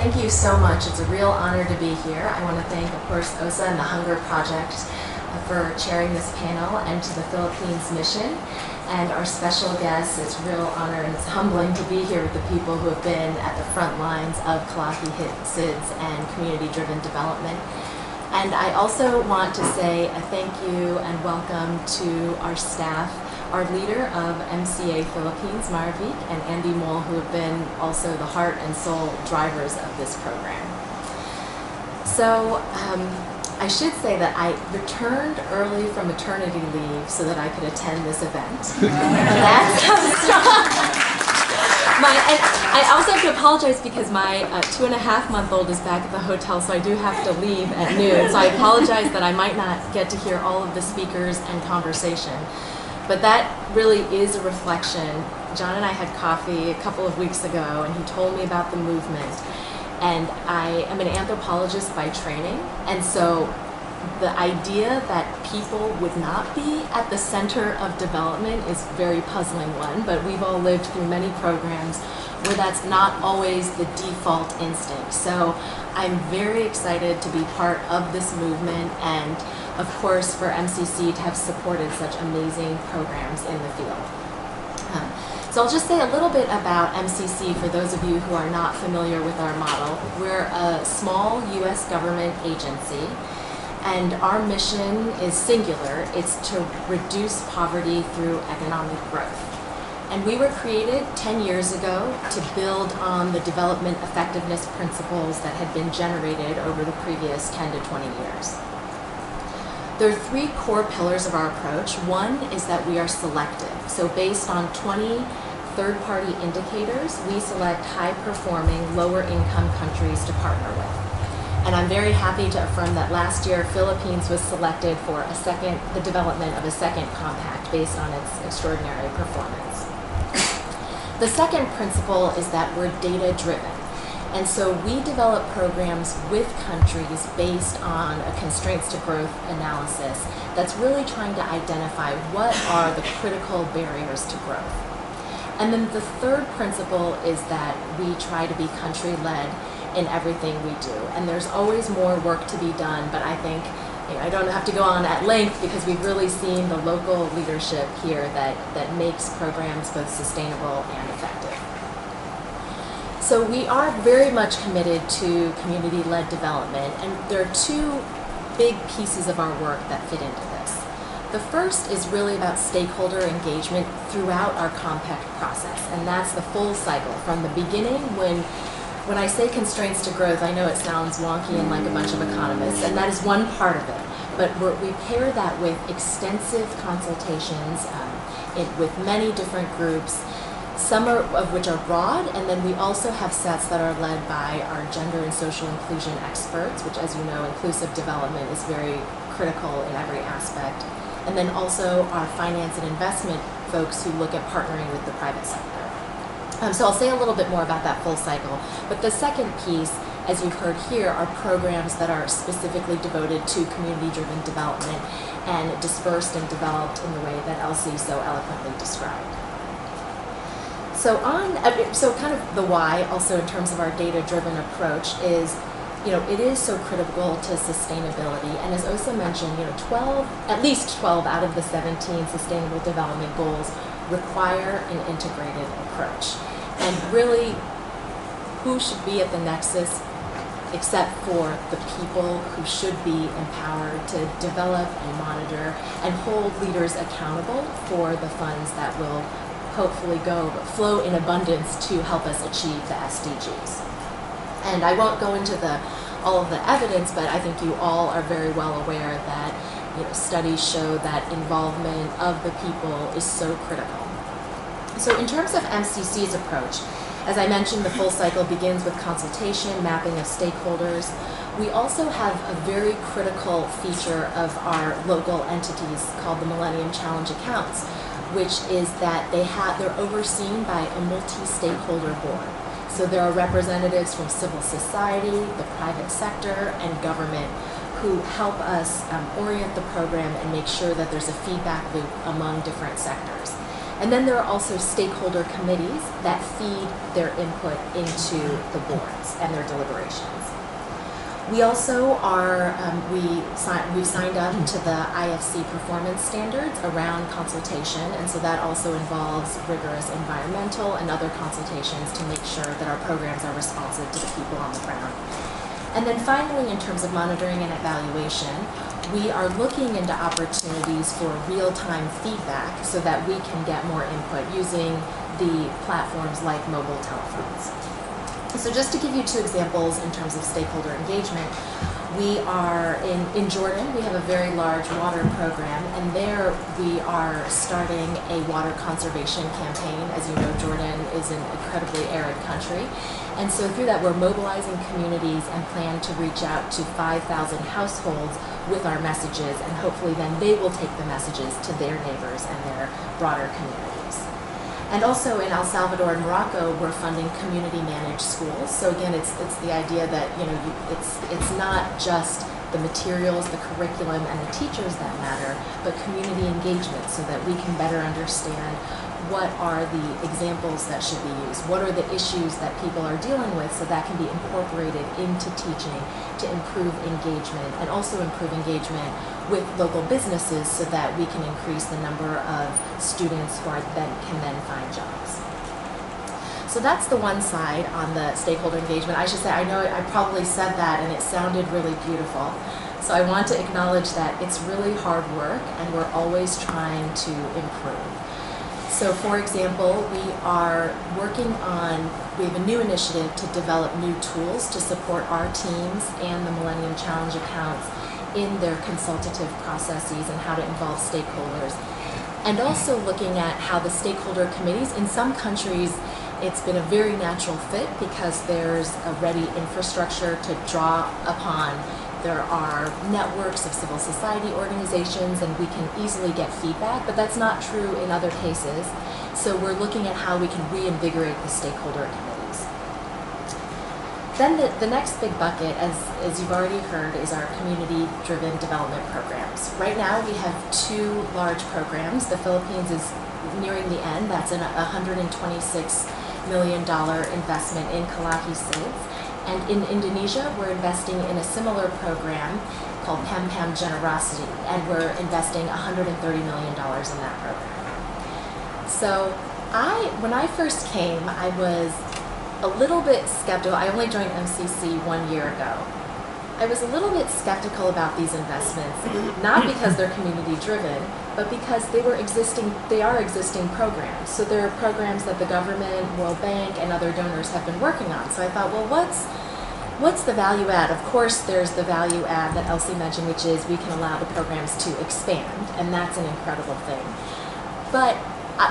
thank you so much. It's a real honor to be here. I want to thank, of course, OSA and the Hunger Project for chairing this panel, and to the Philippines Mission and our special guests. It's a real honor and it's humbling to be here with the people who have been at the front lines of Kalaki SIDS and community-driven development. And I also want to say a thank you and welcome to our staff, our leader of MCA Philippines, Maravik, and Andy Mol, who have been also the heart and soul drivers of this program. So I should say that I returned early from maternity leave so that I could attend this event. That's how strong. And I also have to apologize because my 2.5-month-old is back at the hotel, so I do have to leave at noon. So I apologize that I might not get to hear all of the speakers and conversation. But that really is a reflection. John and I had coffee a couple of weeks ago, and he told me about the movement. And I am an anthropologist by training, and so the idea that people would not be at the center of development is a very puzzling one, but we've all lived through many programs where that's not always the default instinct. So I'm very excited to be part of this movement, and of course for MCC to have supported such amazing programs in the field. So I'll just say a little bit about MCC for those of you who are not familiar with our model. We're a small US government agency, and our mission is singular. It's to reduce poverty through economic growth. And we were created 10 years ago to build on the development effectiveness principles that had been generated over the previous 10 to 20 years. There are 3 core pillars of our approach. One is that we are selective. So based on 20 third-party indicators, we select high-performing, lower-income countries to partner with. And I'm very happy to affirm that last year, Philippines was selected for the development of a second compact based on its extraordinary performance. The second principle is that we're data-driven. And so we develop programs with countries based on a constraints to growth analysis that's really trying to identify what are the critical barriers to growth. And then the third principle is that we try to be country-led in everything we do. And there's always more work to be done, but I think, I don't have to go on at length because we've really seen the local leadership here that makes programs both sustainable and effective. So we are very much committed to community-led development, and there are 2 big pieces of our work that fit into this. The first is really about stakeholder engagement throughout our compact process, and that's the full cycle from the beginning. When I say constraints to growth, I know it sounds wonky and like a bunch of economists, and that is one part of it. But we pair that with extensive consultations with many different groups, some of which are broad, and then we also have sets that are led by our gender and social inclusion experts, which, as you know, inclusive development is very critical in every aspect. And then also our finance and investment folks who look at partnering with the private sector. So I'll say a little bit more about that full cycle. But the second piece, as you've heard here, are programs that are specifically devoted to community-driven development and dispersed and developed in the way that Elsie so eloquently described. So kind of the why, also in terms of our data-driven approach, is, it is so critical to sustainability. And as Osa mentioned, at least 12 out of the 17 Sustainable Development Goals require an integrated approach. And really, who should be at the nexus except for the people who should be empowered to develop and monitor and hold leaders accountable for the funds that will hopefully flow in abundance to help us achieve the SDGs. And I won't go into all of the evidence, but I think you all are very well aware that studies show that involvement of the people is so critical. So in terms of MCC's approach, as I mentioned, the full cycle begins with consultation, mapping of stakeholders. We also have a very critical feature of our local entities called the Millennium Challenge Accounts, which is that they're overseen by a multi-stakeholder board. So there are representatives from civil society, the private sector, and government who help us orient the program and make sure that there's a feedback loop among different sectors. And then there are also stakeholder committees that feed their input into the boards and their deliberations. We also are, we've signed up to the IFC performance standards around consultation, and so that also involves rigorous environmental and other consultations to make sure that our programs are responsive to the people on the ground. And then finally, in terms of monitoring and evaluation, we are looking into opportunities for real-time feedback so that we can get more input using the platforms like mobile telephones. So just to give you two examples in terms of stakeholder engagement, we are in Jordan, we have a very large water program, and there we are starting a water conservation campaign. As you know, Jordan is an incredibly arid country. And so through that, we're mobilizing communities and plan to reach out to 5,000 households with our messages, and hopefully then they will take the messages to their neighbors and their broader communities. And also in El Salvador and Morocco, we're funding community-managed schools. So again, it's the idea that it's not just the materials, the curriculum, and the teachers that matter, but community engagement so that we can better understand what are the examples that should be used, what are the issues that people are dealing with, so that can be incorporated into teaching to improve engagement, and also improve engagement with local businesses so that we can increase the number of students who can then find jobs. So that's the one side on the stakeholder engagement. I should say, I know I probably said that and it sounded really beautiful. So I want to acknowledge that it's really hard work and we're always trying to improve. So for example, we have a new initiative to develop new tools to support our teams and the Millennium Challenge accounts in their consultative processes and how to involve stakeholders. And also looking at how the stakeholder committees, in some countries, it's been a very natural fit because there's a ready infrastructure to draw upon. There are networks of civil society organizations and we can easily get feedback, but that's not true in other cases. So we're looking at how we can reinvigorate the stakeholder committees. Then the next big bucket, as you've already heard, is our community-driven development programs. Right now we have two large programs. The Philippines is nearing the end. That's an $126 million investment in Kalahi Seeds. And in Indonesia, we're investing in a similar program called Pam Pam Generosity, and we're investing $130 million in that program. So when I first came, I was a little bit skeptical. I only joined MCC 1 year ago. I was a little bit skeptical about these investments, not because they're community driven, but because they are existing programs. So there are programs that the government, World Bank, and other donors have been working on. So I thought, well, what's the value add? Of course, there's the value add that Elsie mentioned, which is we can allow the programs to expand, and that's an incredible thing. But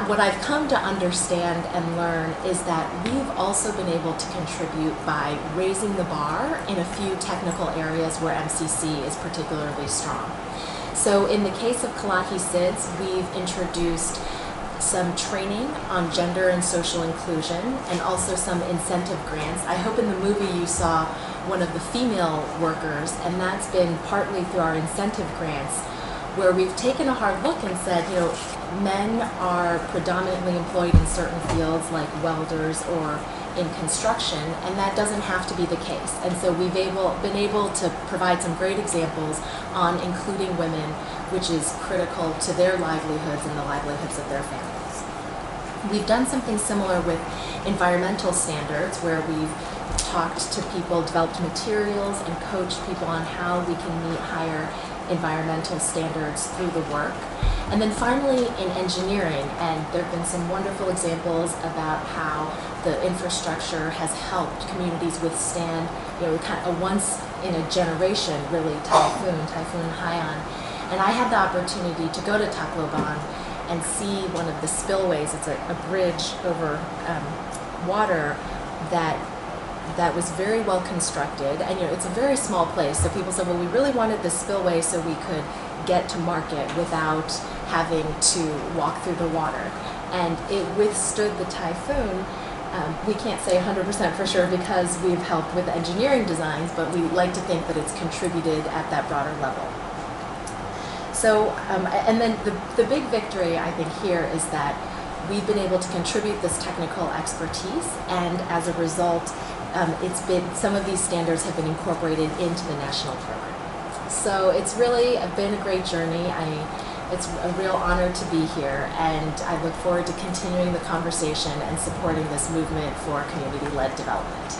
what I've come to understand and learn is that we've also been able to contribute by raising the bar in a few technical areas where MCC is particularly strong. So in the case of Kalahi Seeds, we've introduced some training on gender and social inclusion and also some incentive grants. I hope in the movie you saw one of the female workers, and that's been partly through our incentive grants, where we've taken a hard look and said, men are predominantly employed in certain fields like welders or in construction, and that doesn't have to be the case. And so we've been able to provide some great examples on including women, which is critical to their livelihoods and the livelihoods of their families. We've done something similar with environmental standards, where we've talked to people, developed materials, and coached people on how we can meet higher environmental standards through the work. And then finally in engineering, and there have been some wonderful examples about how the infrastructure has helped communities withstand, kind of a once in a generation, really, Typhoon Haiyan. And I had the opportunity to go to Tacloban and see one of the spillways. It's a bridge over water that was very well constructed, and it's a very small place. So people said, well, we really wanted this spillway so we could get to market without having to walk through the water. And it withstood the typhoon. We can't say 100% for sure because we've helped with engineering designs, but we like to think that it's contributed at that broader level. So, and then the big victory I think here is that we've been able to contribute this technical expertise, and as a result, some of these standards have been incorporated into the national program. So it's really been a great journey. It's a real honor to be here, and I look forward to continuing the conversation and supporting this movement for community-led development.